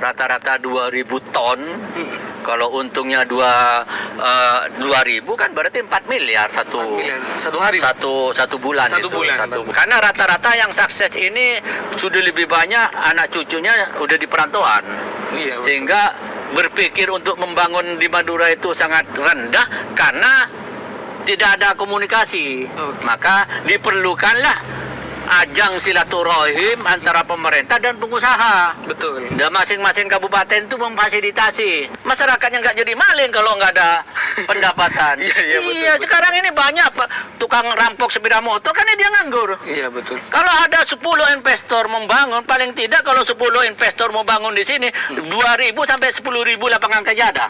rata-rata 2.000 ton. Kalau untungnya 2.000 kan berarti 4 miliar satu hari. Satu bulan. Satu bulan. Karena rata-rata yang sukses ini sudah lebih banyak anak cucunya udah di perantauan. Iya, sehingga berpikir untuk membangun di Madura itu sangat rendah karena tidak ada komunikasi. Maka diperlukanlah ajang silaturahim antara pemerintah dan pengusaha. Betul. Dan masing-masing kabupaten itu memfasilitasi. Masyarakatnya nggak jadi maling kalau nggak ada pendapatan. Betul. Sekarang ini banyak tukang rampok sepeda motor karena dia nganggur. Iya, betul. Kalau ada 10 investor membangun, paling tidak kalau 10 investor mau bangun di sini, 2.000 sampai 10.000 lapangan kerja ada.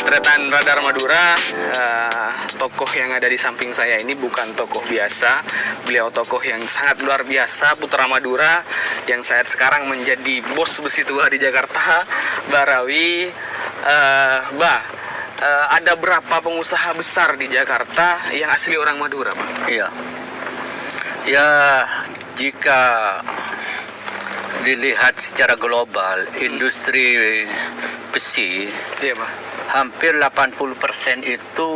Tretan Radar Madura, tokoh yang ada di samping saya ini bukan tokoh biasa. Beliau tokoh yang sangat luar biasa, putra Madura yang saat sekarang menjadi bos besi tua di Jakarta, Barawi. Ada berapa pengusaha besar di Jakarta yang asli orang Madura, Pak? Iya. Ya, jika dilihat secara global, industri besi, Iya, Pak. hampir 80% itu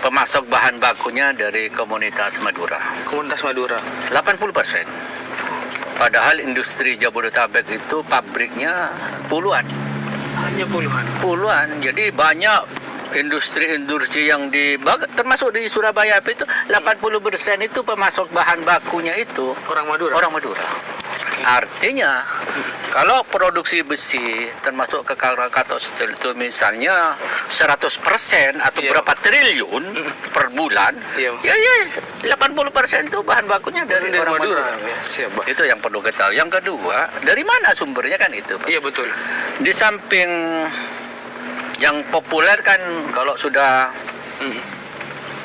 pemasok bahan bakunya dari komunitas Madura. Komunitas Madura. 80%. Padahal industri Jabodetabek itu pabriknya puluhan. Hanya puluhan. Puluhan. Jadi banyak industri-industri yang termasuk di Surabaya itu 80% itu pemasok bahan bakunya itu Orang Madura. orang Madura. Artinya kalau produksi besi termasuk ke Krakatau Steel itu misalnya 100% atau berapa triliun per bulan, Iya. ya 80% itu bahan bakunya dari orang Madura. Siap, Pak. Itu yang perlu kita tahu. Yang kedua, dari mana sumbernya kan itu, Pak? Iya, betul. Di samping yang populer kan kalau sudah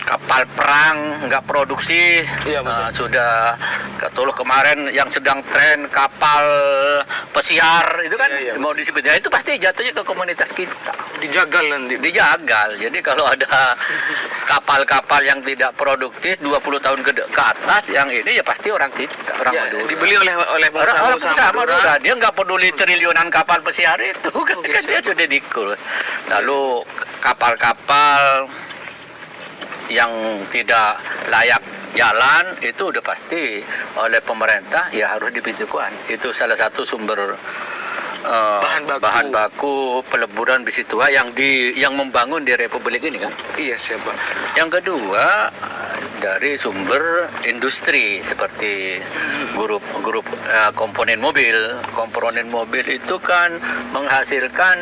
kapal perang nggak produksi, Iya, betul. sudah kalau kemarin yang sedang tren kapal pesiar itu kan Iya. mau disebut, ya itu pasti jatuhnya ke komunitas kita. Dijagal nanti. Dijagal. Jadi kalau ada kapal-kapal yang tidak produktif 20 tahun ke atas, yang ini ya pasti orang kita, orang Ya, Madura. dibeli oleh Orang pengusaha Madura. Dia nggak peduli triliunan kapal pesiar itu kan, Oke, dia sudah dikul. Lalu kapal-kapal yang tidak layak jalan itu udah pasti oleh pemerintah ya harus dibitukan. Itu salah satu sumber bahan baku peleburan besi tua yang membangun di Republik ini kan. Iya, siapa? Yang kedua dari sumber industri seperti grup komponen mobil. Komponen mobil itu kan menghasilkan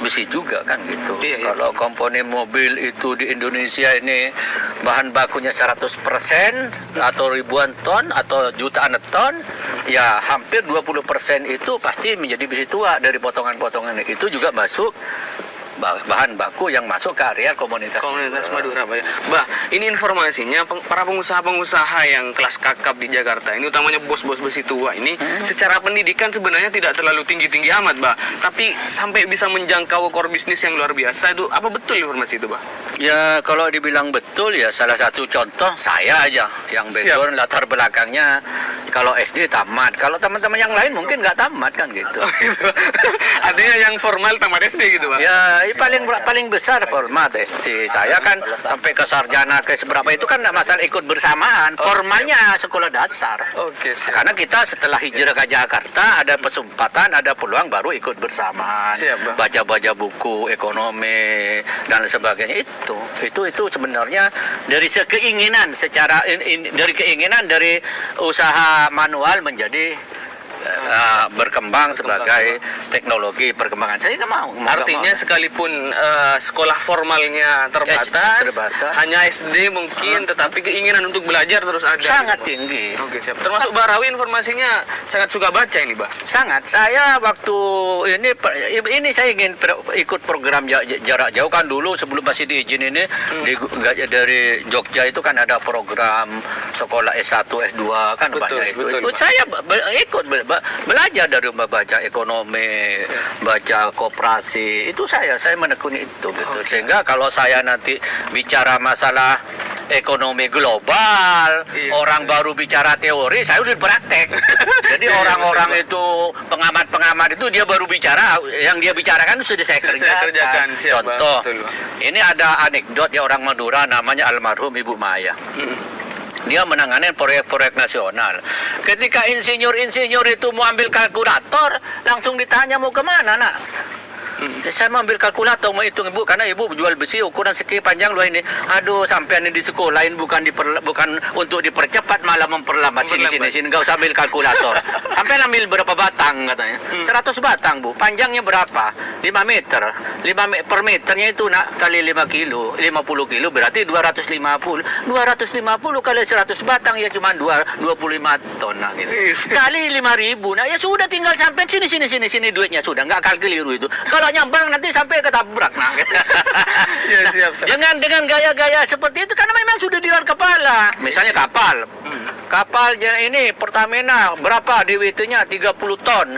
besi juga kan gitu. Iya. Kalau komponen mobil itu di Indonesia ini bahan bakunya 100% atau ribuan ton atau jutaan ton, ya hampir 20% itu pasti menjadi besi tua dari potongan-potongan itu juga masuk bahan baku yang masuk ke area komunitas Madura, Pak. Bah, ini informasinya para pengusaha-pengusaha yang kelas kakap di Jakarta ini, utamanya bos-bos besi tua ini, secara pendidikan sebenarnya tidak terlalu tinggi-tinggi amat, Bah. Tapi sampai bisa menjangkau core bisnis yang luar biasa itu, apa betul informasi itu, Bah? Ya, kalau dibilang betul ya salah satu contoh saya aja yang background latar belakangnya kalau SD tamat. Kalau teman-teman yang lain mungkin nggak tamat kan gitu. Artinya yang formal tamat SD gitu, Pak? Ya, paling besar format SD. Saya kan sampai ke sarjana ke seberapa itu kan nggak masalah ikut bersamaan. Formalnya sekolah dasar. Oke, siap. Karena kita setelah hijrah ke Jakarta ada kesempatan, ada peluang baru ikut bersamaan. Siap, Bang. Baca-baca buku ekonomi dan sebagainya itu sebenarnya dari keinginan dari keinginan dari usaha manual menjadi berkembang sebagai teknologi perkembangan. Saya nggak mau. Artinya sekalipun sekolah formalnya terbatas, hanya SD mungkin, tetapi keinginan untuk belajar terus ada. Sangat gitu, tinggi. Oke, siap. Termasuk Barawi informasinya sangat suka baca ini, Bah. Sangat. Saya waktu ini saya ingin ikut program jarak jauh kan dulu sebelum masih diizin ini dari Jogja itu kan ada program sekolah S1, S2 kan banyak itu. Betul, Saya ikut belajar dari baca ekonomi, baca koperasi. Itu saya menekuni itu gitu. Sehingga kalau saya nanti bicara masalah ekonomi global, Iya. orang baru bicara teori, saya udah praktek. Jadi Iya, orang-orang betul, itu pengamat-pengamat itu dia baru bicara, yang dia bicarakan sudah saya Sudah saya kerjakan, siap, Bang. Contoh, Betul, Bang. ini ada anekdot ya orang Madura namanya almarhum Ibu Maya. Mm. Dia menangani proyek-proyek nasional. Ketika insinyur-insinyur itu mau ambil kalkulator, langsung ditanya mau kemana, nak? Saya mau ambil kalkulator, mau hitung ibu, karena ibu jual besi ukuran segi panjang luar ini. Aduh, sampean ini di sekolahin bukan untuk dipercepat, malah memperlambat. Sini, nggak usah ambil kalkulator. Sampai ambil berapa batang katanya? 100 batang bu. Panjangnya berapa? 5 meter. 5 per meternya itu nak kali 5 kilo, 50 kilo berarti 250. 250 kali 100 batang ya cuma 25 ton nah, gitu. Kali 5.000. Nah ya sudah tinggal sampai sini duitnya sudah nggak keliru itu. Kalau nyambang nanti sampai ketabrak nah. Ya, siap. Jangan dengan gaya-gaya seperti itu karena memang sudah di luar kepala. Misalnya kapal. Kapal ini Pertamina berapa DWT-nya 30 ton.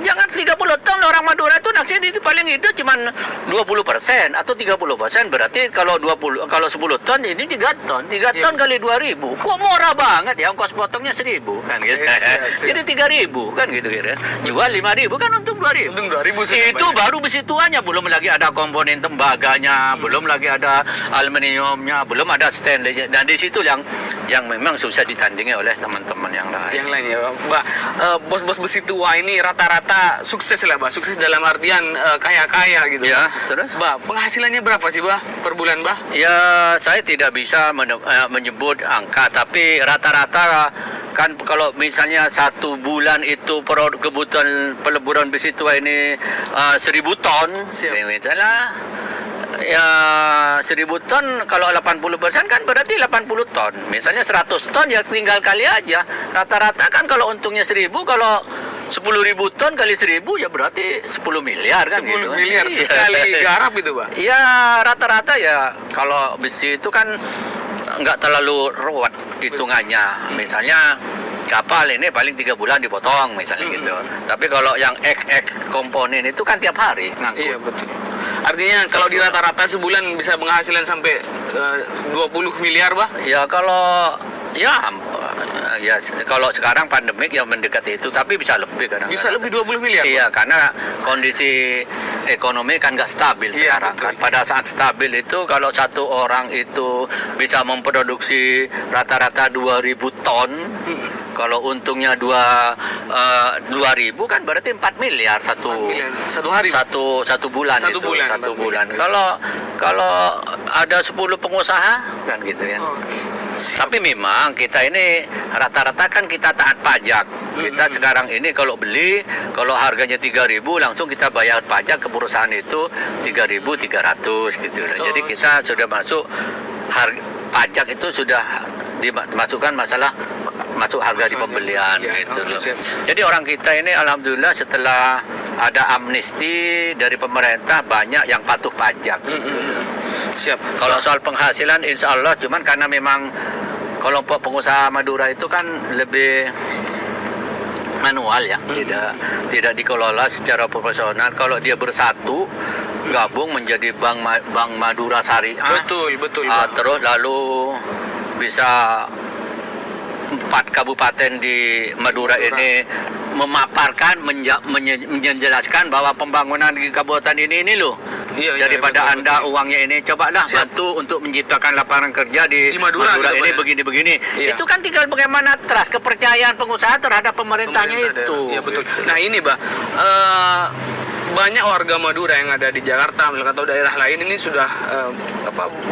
Jangan 30 ton orang Madura itu naksir itu paling itu cuma 20% atau 30%, berarti kalau 10 ton ini 3 ton. 3 ton kali 2.000. Kok murah banget ya, ongkos potongnya 1.000 kan gitu. Siap. Jadi 3.000 kan gitu kira. Jual 5.000 kan untung 2.000. Untung 2.000 Itu baru besi tuanya, belum lagi ada komponen tembaganya, belum lagi ada aluminiumnya, belum ada stainless. Dan di situ yang memang susah ditandingi oleh teman-teman yang lain. Yang lain ya, Mbak. Bos-bos besi tua ini rata-rata sukses lah, Mbak. Sukses dalam artian kaya-kaya gitu. Ya, terus? Mbak, penghasilannya berapa sih, Mbak, per bulan, Mbak? Ya, saya tidak bisa menyebut angka, tapi rata-rata kan kalau misalnya 1 bulan itu kebutuhan peleburan besi tua ini 1.000 ton, misalnya ya 1.000 ton kalau 80% kan berarti 80 ton. Misalnya 100 ton ya tinggal kali aja. Rata-rata kan kalau untungnya 1.000, kalau 10.000 ton kali 1.000 ya berarti 10 miliar kan 10 gitu. miliar Iya. sekali garap itu, Pak. Ya rata-rata ya kalau besi itu kan nggak terlalu ruwet hitungannya. Misalnya kapal ini paling 3 bulan dipotong misalnya gitu. Tapi kalau yang ek komponen itu kan tiap hari ngangkut. Iya, betul. Artinya kalau di rata-rata sebulan bisa penghasilan sampai 20 miliar, Pak? Ya kalau kalau sekarang pandemik yang mendekati itu, tapi bisa lebih kadang. Bisa lebih 20 miliar? Iya, karena kondisi ekonomi kan nggak stabil Iya, sekarang betul. kan. Pada saat stabil itu kalau satu orang itu bisa memproduksi rata-rata 2.000 ton, kalau untungnya 2.000 kan berarti 4 miliar satu hari, satu bulan Satu itu, bulan, satu 4 bulan. miliar. Kalau ada 10 pengusaha kan gitu ya. Tapi memang kita ini rata-rata kan kita taat pajak. Kita sekarang ini kalau beli, kalau harganya 3.000 langsung kita bayar pajak ke perusahaan itu 3.300 gitu. Jadi kita sudah masuk pajak itu sudah dimasukkan masuk harga di pembelian gitu loh. Jadi orang kita ini alhamdulillah setelah ada amnesti dari pemerintah banyak yang patuh pajak. Siap. Kalau soal penghasilan insya Allah, cuman karena memang kelompok pengusaha Madura itu kan lebih manual ya, tidak dikelola secara profesional. Kalau dia bersatu gabung menjadi Bank Madura Syariah, Betul. terus lalu bisa 4 kabupaten di Madura ini memaparkan, menjelaskan bahwa pembangunan di kabupaten ini loh. Iya, Daripada betul, Anda uangnya ini cobalah bantu untuk menciptakan lapangan kerja di Madura ini ya? begini-begini. Iya. Itu kan tinggal bagaimana trust, kepercayaan pengusaha terhadap pemerintahnya itu. Iya, betul. Nah, ini, Mbak, banyak warga Madura yang ada di Jakarta atau daerah lain ini sudah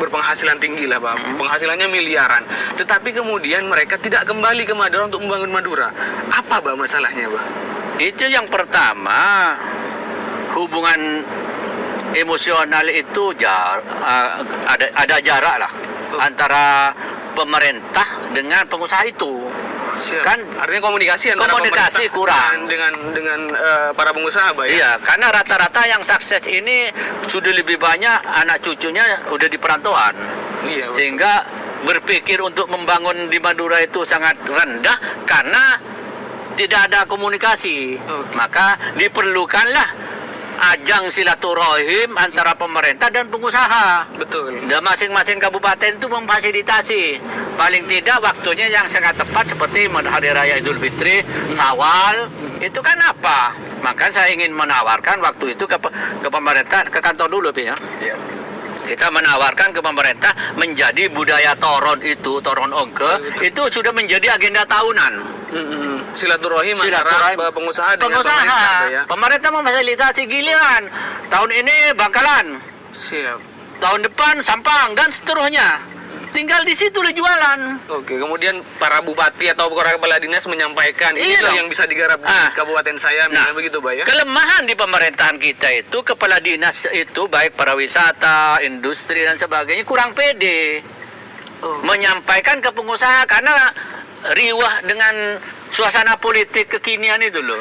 berpenghasilan tinggi lah, Pak. Penghasilannya miliaran. Tetapi kemudian mereka tidak kembali ke Madura untuk membangun Madura. Apa, Pak, masalahnya, Pak? Itu yang pertama, hubungan emosional itu ada jarak lah antara pemerintah dengan pengusaha itu. Siap. Kan artinya komunikasi antara komunikasi pemerintah kurang dengan para pengusaha, Pak, ya? Iya, karena rata-rata yang sukses ini sudah lebih banyak anak cucunya udah di perantauan. Iya, Sehingga berpikir untuk membangun di Madura itu sangat rendah karena tidak ada komunikasi. Oke. Maka diperlukanlah ajang silaturahim antara pemerintah dan pengusaha. Betul. Dan masing-masing kabupaten itu memfasilitasi. Paling tidak waktunya yang sangat tepat seperti Hari Raya Idul Fitri, Syawal, itu kan apa? Maka saya ingin menawarkan waktu itu ke pemerintah, ke kantor dulu, Pi, ya. Iya. Kita menawarkan ke pemerintah menjadi budaya toron itu, toron ongke, itu sudah menjadi agenda tahunan. Silaturahim antara pengusaha dengan pemerintah, ya. Pemerintah memfasilitasi giliran. Tahun ini Bangkalan, Siap. tahun depan Sampang, dan seterusnya. Tinggal di situ lah jualan. Oke, kemudian para bupati atau kepala dinas menyampaikan ini Iya loh dong. yang bisa digarap di kabupaten saya, misalnya begitu, Pak, ya. Kelemahan di pemerintahan kita itu, kepala dinas itu baik pariwisata, industri dan sebagainya kurang pede menyampaikan ke pengusaha karena riwah dengan suasana politik kekinian itu loh.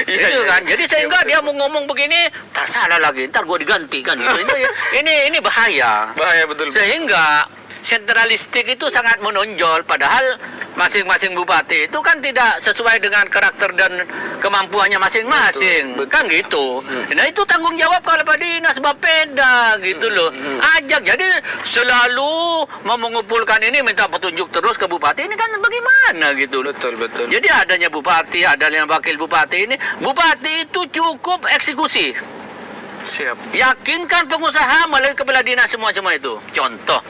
Itu kan. Jadi sehingga dia mau ngomong begini, tak salah lagi, ntar gua diganti kan gitu. Ini bahaya. Bahaya betul. Sehingga sentralistik itu sangat menonjol, padahal masing-masing bupati itu kan tidak sesuai dengan karakter dan kemampuannya masing-masing. Betul. Kan gitu. Nah itu tanggung jawab kepala dinas Bapeda gitu loh. Ajak, jadi selalu mau mengumpulkan ini minta petunjuk terus ke bupati, ini kan bagaimana gitu loh. Betul, betul. Jadi adanya bupati, adanya wakil bupati ini, bupati itu cukup eksekusi. Siap. Yakinkan pengusaha melalui kepala dinas semua itu. Contoh,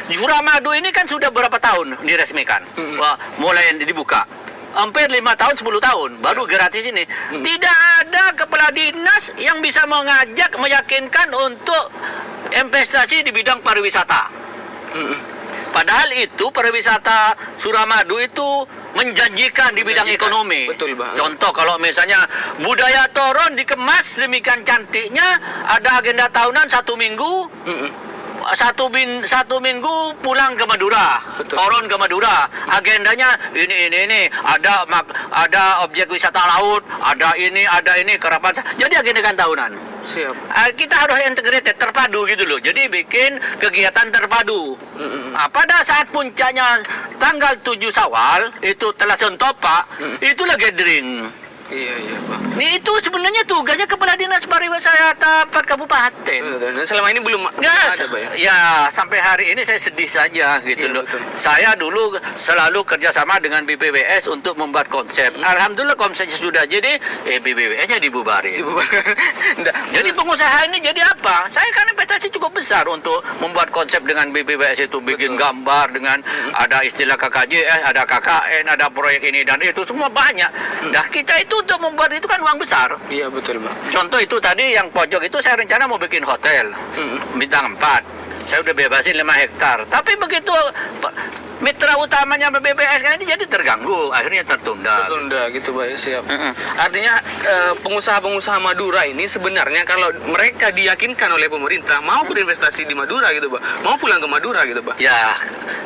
Suramadu ini kan sudah berapa tahun diresmikan? Wah, mulai dibuka. Hampir 5 tahun, 10 tahun, baru gratis ini. Tidak ada kepala dinas yang bisa mengajak, meyakinkan untuk investasi di bidang pariwisata. Padahal itu pariwisata Suramadu itu menjanjikan di bidang ekonomi. Betul, Bang. Contoh kalau misalnya budaya toron dikemas demikian cantiknya, ada agenda tahunan 1 minggu. Satu minggu pulang ke Madura, Betul. Toron ke Madura. Agendanya ini ada objek wisata laut, ada ini kerapan. Jadi agenda kan tahunan. Siap. Kita harus integrated, terpadu gitu loh. Jadi bikin kegiatan terpadu. Pada saat puncaknya tanggal 7 Syawal itu Telasun Topa, itulah gathering. Iya, Pak. Ini itu sebenarnya tugasnya kepala dinas pariwisata 4 kabupaten. Dan selama ini belum Nggak, ada, Pak, ya? ya sampai hari ini saya sedih saja gitu Iya, loh. betul. Saya dulu selalu kerjasama dengan BPWS untuk membuat konsep. Alhamdulillah konsepnya sudah jadi, BPWS-nya dibubarin. Jadi pengusaha ini jadi apa? Saya kan investasi cukup besar untuk membuat konsep dengan BPWS itu, bikin gambar dengan ada istilah KKJS, ada KKN, ada proyek ini dan itu semua banyak. Nah kita itu untuk membuat itu kan uang besar. Iya, betul, Pak. Contoh itu tadi yang pojok itu saya rencana mau bikin hotel bintang 4. Saya udah bebasin 5 hektar. Tapi begitu mitra utamanya BPS kan ini jadi terganggu, akhirnya tertunda. Tertunda gitu, Pak, ya. Siap. Artinya pengusaha-pengusaha Madura ini sebenarnya kalau mereka diyakinkan oleh pemerintah mau berinvestasi di Madura gitu, Pak, mau pulang ke Madura gitu, Pak. Ya,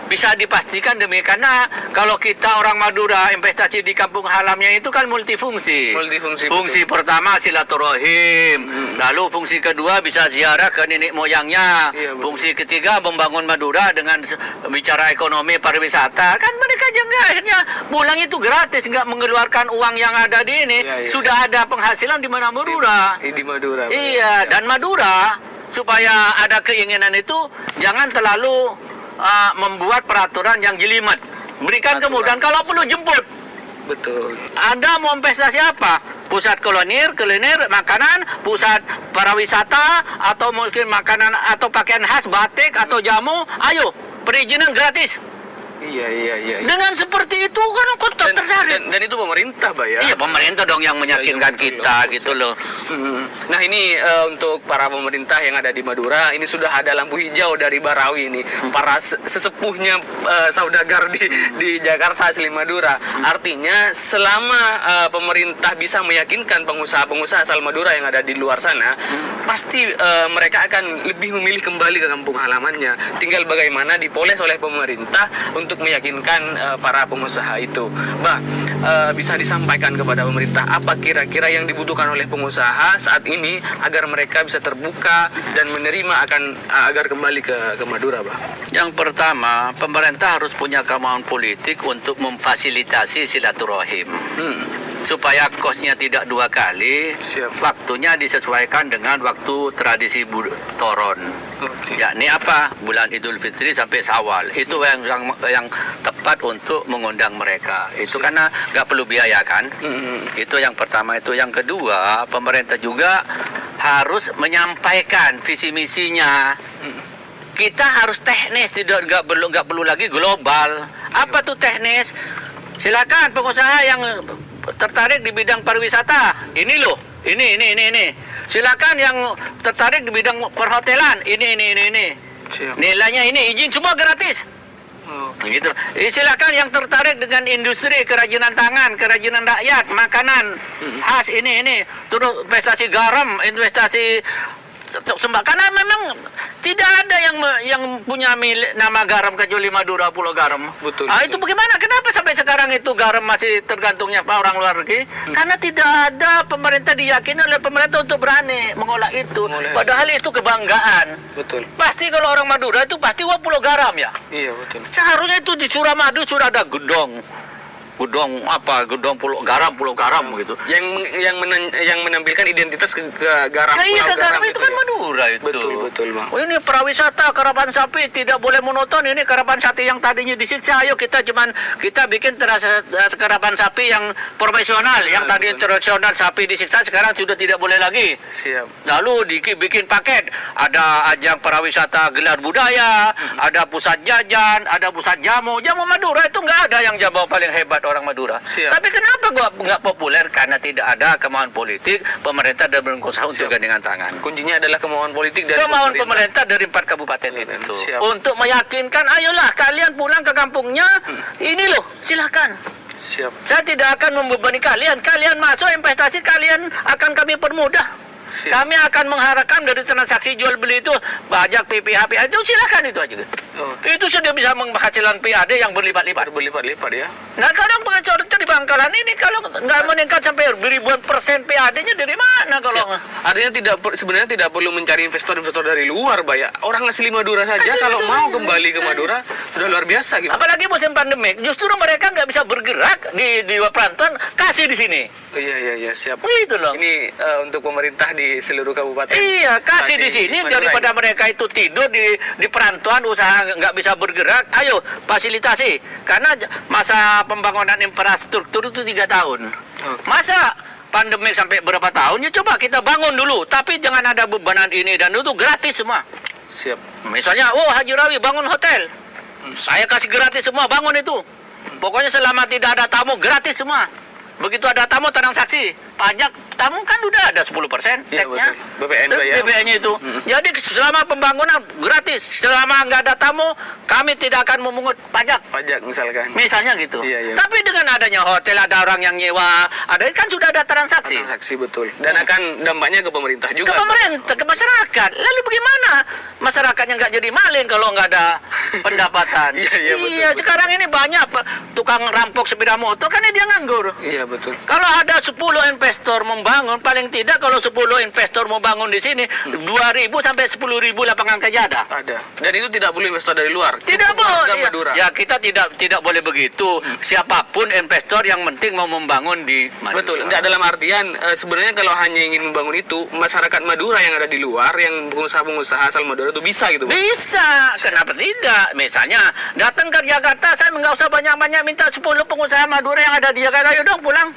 bisa dipastikan demikian karena kalau kita orang Madura investasi di kampung halamannya itu kan multifungsi. Multifungsi, Fungsi pertama silaturahim, lalu fungsi kedua bisa ziarah ke nenek moyangnya. Iya, betul. Fungsi ketiga membangun Madura dengan bicara ekonomi pariwisata. Kan mereka juga akhirnya pulang itu gratis, nggak mengeluarkan uang yang ada di ini. Iya, iya. Sudah ada penghasilan di mana Madura. Di Madura, Pak. Iya, dan Madura supaya ada keinginan itu jangan terlalu membuat peraturan yang jelimet. Berikan kemudahan kalau perlu jemput. Betul. Anda mau investasi apa? Pusat kuliner, makanan, pusat pariwisata, atau mungkin makanan atau pakaian khas, batik atau jamu, ayo, perizinan gratis. Iya. Dengan seperti itu kan kontrak tersarit. Dan itu pemerintah, Pak, ya. Iya, pemerintah dong yang meyakinkan Iya, kita betul, gitu loh. Nah ini untuk para pemerintah yang ada di Madura, ini sudah ada lampu hijau dari Barawi ini, para sesepuhnya saudagar di Jakarta asli Madura. Artinya selama pemerintah bisa meyakinkan pengusaha-pengusaha asal Madura yang ada di luar sana, pasti mereka akan lebih memilih kembali ke kampung halamannya. Tinggal bagaimana dipoles oleh pemerintah untuk meyakinkan para pengusaha itu. Bisa disampaikan kepada pemerintah apa kira-kira yang dibutuhkan oleh pengusaha saat ini agar mereka bisa terbuka dan menerima agar kembali ke Madura, Pak. Yang pertama, pemerintah harus punya kemauan politik untuk memfasilitasi silaturahim. supaya kosnya tidak 2 kali, Siap. waktunya disesuaikan dengan waktu tradisi Toron. Oke. Yakni apa? Bulan Idul Fitri sampai Syawal. Itu yang tepat untuk mengundang mereka. Itu karena nggak perlu biaya kan? Itu yang pertama. Itu yang kedua, pemerintah juga harus menyampaikan visi misinya. Kita harus teknis, nggak perlu lagi global. Apa tuh teknis? Silakan pengusaha yang tertarik di bidang pariwisata. Ini loh, ini. Silakan yang tertarik di bidang perhotelan. Ini. Siap. Nilainya ini, izin semua gratis. Oke. Gitu. Silakan yang tertarik dengan industri kerajinan tangan, kerajinan rakyat, makanan khas ini. Terus investasi garam, investasi sembah. Karena memang tidak ada yang punya milik nama garam kecuali Madura, Pulau Garam. Betul, Itu bagaimana? Kenapa sampai sekarang itu garam masih tergantungnya orang luar negeri? Karena tidak ada pemerintah diyakini oleh pemerintah untuk berani mengolah itu. Padahal itu kebanggaan. Betul. Pasti kalau orang Madura itu pasti wah Pulau Garam ya. Iya, betul. Seharusnya itu di Suramadu sudah ada gedong Pulau Garam gitu. Yang menampilkan identitas ke garam. Iya, Pulau ke garam itu kan ya. Madura itu. Betul, Bang. Oh, ini pariwisata karapan sapi tidak boleh monoton. Ini karapan sapi yang tadinya disiksa. Ayo kita bikin karapan sapi yang profesional. Yang tadi tradisional sapi disiksa sekarang sudah tidak boleh lagi. Siap. Lalu bikin paket. Ada ajang pariwisata gelar budaya, ada pusat jajan, ada pusat jamu. Jamu Madura itu nggak ada yang jamu paling hebat orang Madura. Siap. Tapi kenapa nggak populer? Karena tidak ada kemauan politik pemerintah dan berusaha untuk gandengan tangan. Kuncinya adalah kemauan politik dari Kemauan pemerintah dari 4 kabupaten itu Siap. untuk meyakinkan, ayolah kalian pulang ke kampungnya. Ini loh, silakan. Siap. Saya tidak akan membebani kalian. Kalian masuk investasi, kalian akan kami permudah. Siap. Kami akan mengharapkan dari transaksi jual beli itu pajak PPh itu silakan itu aja. Itu sudah bisa menghasilkan PAD yang berlipat-lipat. Berlipat-lipat ya. Nah, kadang pengecer itu di Bangkalan ini kalau nggak meningkat sampai ribuan persen PAD-nya dari mana kalau? Artinya sebenarnya tidak perlu mencari investor-investor dari luar, Pak ya. Orang asli Madura saja kalau mau kembali ke Madura sudah luar biasa gitu. Apalagi musim pandemik, justru mereka nggak bisa bergerak di perantauan, kasih di sini. Iya, siap. Itu loh. Ini untuk pemerintah di seluruh kabupaten. Iya, kasih di sini Madura daripada mereka itu tidur di perantauan, usaha nggak bisa bergerak. Ayo fasilitasi, karena masa pembangunan infrastruktur itu 3 tahun. Masa pandemik sampai berapa tahun? Ya coba kita bangun dulu, tapi jangan ada bebanan ini dan itu gratis semua. Siap. Misalnya, Haji Rawi bangun hotel, saya kasih gratis semua bangun itu. Pokoknya selama tidak ada tamu gratis semua. Begitu ada tamu transaksi, pajak tamu kan udah ada 10% Iya, tag-nya. betul. BPN bayar. BPN-nya itu. Jadi selama pembangunan gratis, selama nggak ada tamu, kami tidak akan memungut pajak. Pajak misalkan. Misalnya gitu. Iya. Tapi dengan adanya hotel, ada orang yang nyewa, ada kan sudah ada transaksi. Transaksi betul. Dan akan dampaknya ke pemerintah juga. Ke pemerintah, ke masyarakat. Lalu bagaimana masyarakatnya nggak jadi maling kalau nggak ada pendapatan? Iya, betul. Sekarang ini banyak tukang rampok sepeda motor, kan dia nganggur. Iya, betul. Kalau ada 10 investor membangun, paling tidak kalau 10 investor mau bangun di sini, 2.000 sampai 10.000 lapangan kerja ada. Ada. Dan itu tidak perlu investor dari luar. Tidak boleh. Madura. Ya kita tidak boleh begitu. Siapapun investor yang penting mau membangun di Madura. Betul. Enggak, dalam artian sebenarnya kalau hanya ingin membangun itu, masyarakat Madura yang ada di luar, yang pengusaha-pengusaha asal Madura itu bisa gitu, Bang? Bisa, kenapa tidak? Misalnya datang ke Jakarta, saya nggak usah banyak-banyak minta 10 pengusaha Madura yang ada di Jakarta, ayo dong pulang.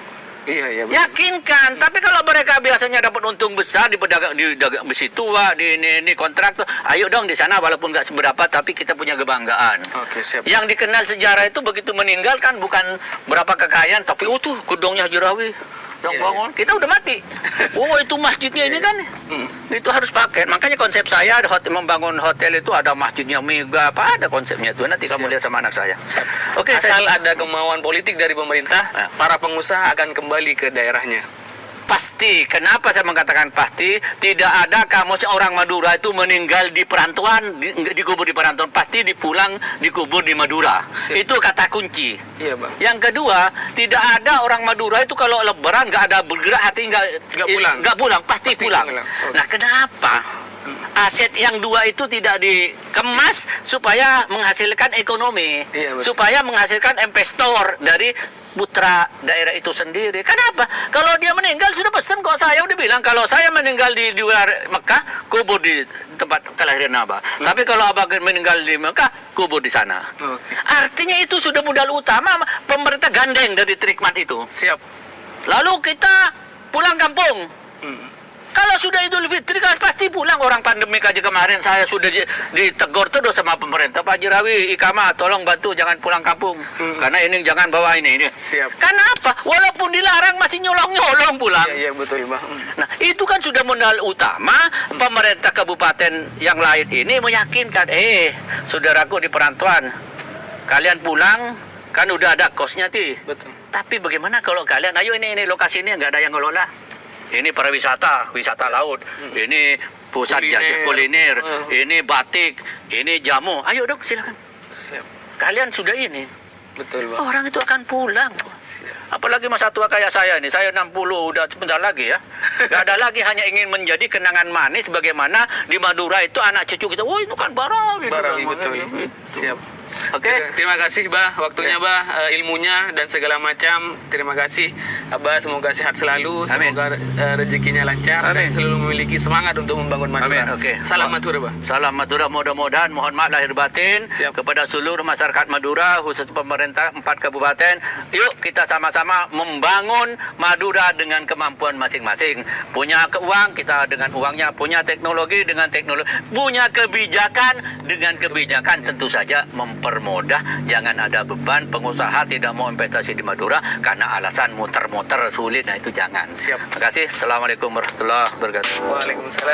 Iya. Betul. Yakinkan, tapi kalau mereka biasanya dapat untung besar di pedagang di dagang besi tua, di ini kontraktor, ayo dong di sana walaupun nggak seberapa, tapi kita punya kebanggaan. Oke, siap. Yang dikenal sejarah itu begitu meninggal kan bukan berapa kekayaan, tapi tuh gedongnya Haji Rawi yang Iya, bangun, kita udah mati. Itu masjidnya ini kan, itu harus pakai. Makanya konsep saya membangun hotel itu ada masjidnya mega, apa ada konsepnya itu. Nanti kamu lihat sama anak saya. Oke, Asal ada kemauan politik dari pemerintah, para pengusaha akan kembali ke daerahnya. pasti. Kenapa saya mengatakan pasti? Tidak ada kamu seorang Madura itu meninggal di perantauan, dikubur di perantauan, pasti dipulang dikubur di Madura. Siap. Itu kata kunci. Iya, Bang. Yang kedua, tidak ada orang Madura itu kalau lebaran nggak ada bergerak hati nggak pulang. pasti pulang. pulang. Oke. Nah, kenapa? Aset yang dua itu tidak dikemas supaya menghasilkan ekonomi, Iya, betul. supaya menghasilkan investor dari putra daerah itu sendiri. Kenapa? Kalau dia meninggal sudah pesan kok, saya udah bilang kalau saya meninggal di luar Mekah, kubur di tempat kelahiran Abah. Tapi kalau Abah meninggal di Mekah, kubur di sana. Oke. Artinya itu sudah modal utama pemerintah gandeng dari Trikmat itu. Siap. Lalu kita pulang kampung. Hmm. Kalau sudah Idul Fitri kan pasti pulang. Orang pandemi aja kemarin saya sudah ditegur terus sama pemerintah. Pak Jirawi, Ikama, tolong bantu jangan pulang kampung. Karena ini jangan bawa ini. Siap. Kenapa? Walaupun dilarang masih nyolong-nyolong pulang. Iya, betul, Bah. Nah, itu kan sudah modal utama pemerintah kabupaten yang lain ini meyakinkan, saudaraku di perantauan, kalian pulang, kan udah ada kosnya, Betul. Tapi bagaimana kalau kalian, ayo ini lokasi ini nggak ada yang ngelola. Ini pariwisata, wisata laut. Ini pusat Kuliner. jajah kuliner. Ini batik, ini jamu. Ayo dong, silakan. Siap. Kalian sudah ini. Betul, Bah. Orang itu akan pulang. Apalagi masa tua kayak saya ini, saya 60 udah sebentar lagi ya. Gak ada lagi hanya ingin menjadi kenangan manis bagaimana di Madura itu anak cucu kita. Wah, itu kan Barawi. Barawi, betul. Siap. Oke. Terima kasih, Bah, waktunya, Bah, ilmunya dan segala macam. Terima kasih, Abah. Semoga sehat selalu, Amin. semoga rezekinya lancar dan Amin. selalu memiliki semangat untuk membangun Madura. Amin, oke. Salam Madura, Bah. Salam Madura, mudah-mudahan mohon maaf lahir batin Siap. kepada seluruh masyarakat Madura, khusus pemerintah 4 kabupaten. Yuk kita sama-sama membangun Madura dengan kemampuan masing-masing. Punya uang, kita dengan uangnya, punya teknologi dengan teknologi, punya kebijakan dengan kebijakan, tentu saja mempermudah, jangan ada beban pengusaha tidak mau investasi di Madura karena alasan muter-muter sulit. Nah, itu jangan. Siap. Terima kasih. Assalamualaikum warahmatullahi wabarakatuh. Waalaikumsalam.